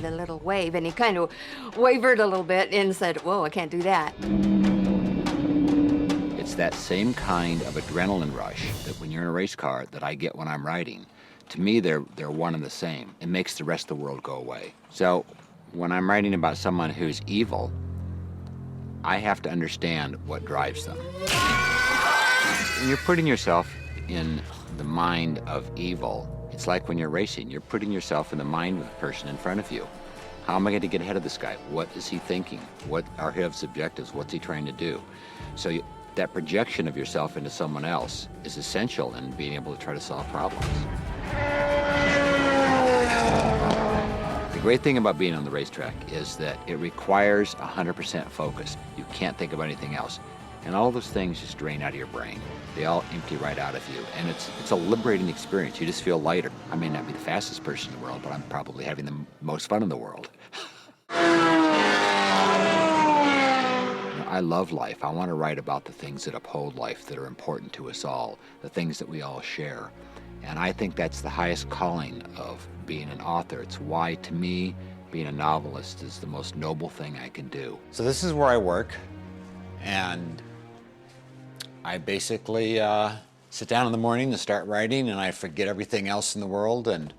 did a little wave, and he kind of wavered a little bit and said, whoa, I can't do that. It's that same kind of adrenaline rush that when you're in a race car that I get when I'm riding. To me, they're one and the same. It makes the rest of the world go away. So when I'm writing about someone who's evil, I have to understand what drives them. When you're putting yourself in the mind of evil, it's like when you're racing. You're putting yourself in the mind of the person in front of you. How am I going to get ahead of this guy? What is he thinking? What are his objectives? What's he trying to do? So that projection of yourself into someone else is essential in being able to try to solve problems. The great thing about being on the racetrack is that it requires 100% focus. You can't think of anything else. And all those things just drain out of your brain. They all empty right out of you. And it's a liberating experience. You just feel lighter. I may not be the fastest person in the world, but I'm probably having the most fun in the world. I love life. I want to write about the things that uphold life, that are important to us all, the things that we all share. And I think that's the highest calling of being an author. It's why, to me, being a novelist is the most noble thing I can do. So this is where I work, and I basically sit down in the morning and start writing, and I forget everything else in the world, and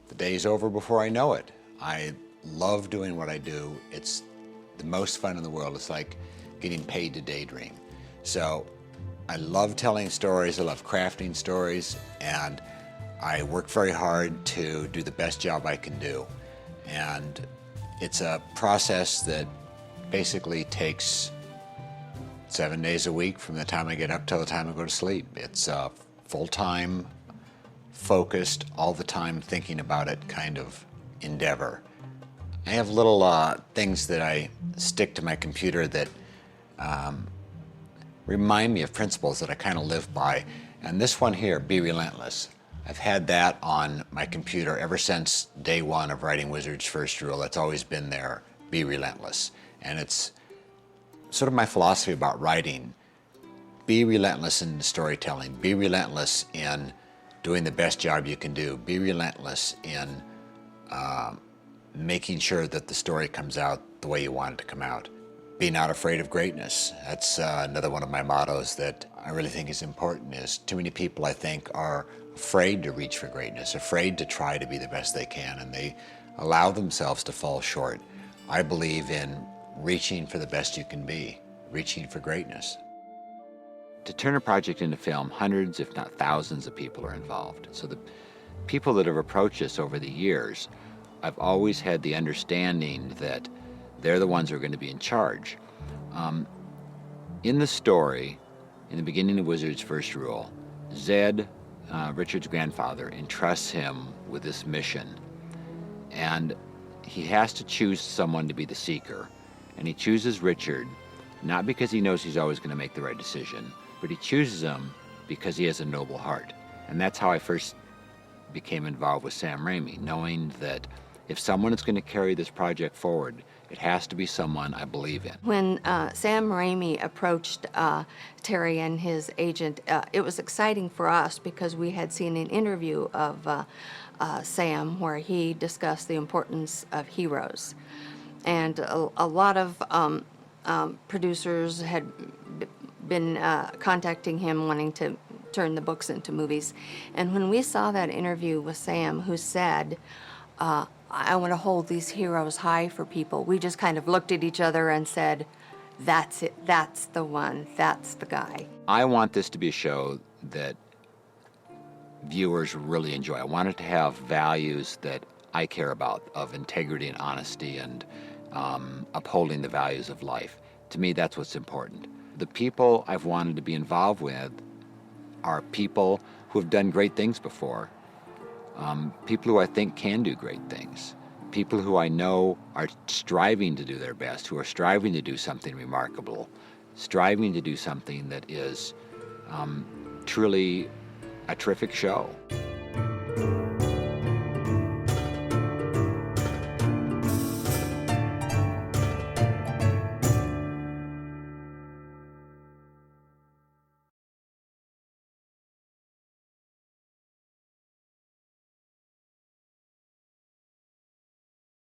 the day's over before I know it. I love doing what I do. It's the most fun in the world. It's like getting paid to daydream. So I love telling stories, I love crafting stories, and I work very hard to do the best job I can do. And it's a process that basically takes 7 days a week from the time I get up till the time I go to sleep. It's a full-time, focused, all the time thinking about it kind of endeavor. I have little things that I stick to my computer that remind me of principles that I kind of live by. And this one here, be relentless. I've had that on my computer ever since day one of writing Wizard's First Rule. That's always been there, be relentless. And it's sort of my philosophy about writing. Be relentless in storytelling. Be relentless in doing the best job you can do. Be relentless in making sure that the story comes out the way you want it to come out. Be not afraid of greatness. That's another one of my mottos that I really think is important. Is too many people, I think, are afraid to reach for greatness, afraid to try to be the best they can, and they allow themselves to fall short. I believe in reaching for the best you can be, reaching for greatness. To turn a project into film, hundreds, if not thousands of people are involved. So the people that have approached us over the years, I've always had the understanding that they're the ones who are going to be in charge. In the story, in the beginning of Wizard's First Rule, Zed, Richard's grandfather, entrusts him with this mission. And he has to choose someone to be the seeker. And he chooses Richard, not because he knows he's always going to make the right decision, but he chooses him because he has a noble heart. And that's how I first became involved with Sam Raimi, knowing that if someone is going to carry this project forward, it has to be someone I believe in. When Sam Raimi approached Terry and his agent, it was exciting for us because we had seen an interview of Sam where he discussed the importance of heroes. And a lot of producers had been contacting him wanting to turn the books into movies. And when we saw that interview with Sam, who said, I want to hold these heroes high for people, we just kind of looked at each other and said, that's it, that's the one, that's the guy. I want this to be a show that viewers really enjoy. I want it to have values that I care about, of integrity and honesty and upholding the values of life. To me, that's what's important. The people I've wanted to be involved with are people who have done great things before. People who I think can do great things. People who I know are striving to do their best, who are striving to do something remarkable, striving to do something that is truly a terrific show.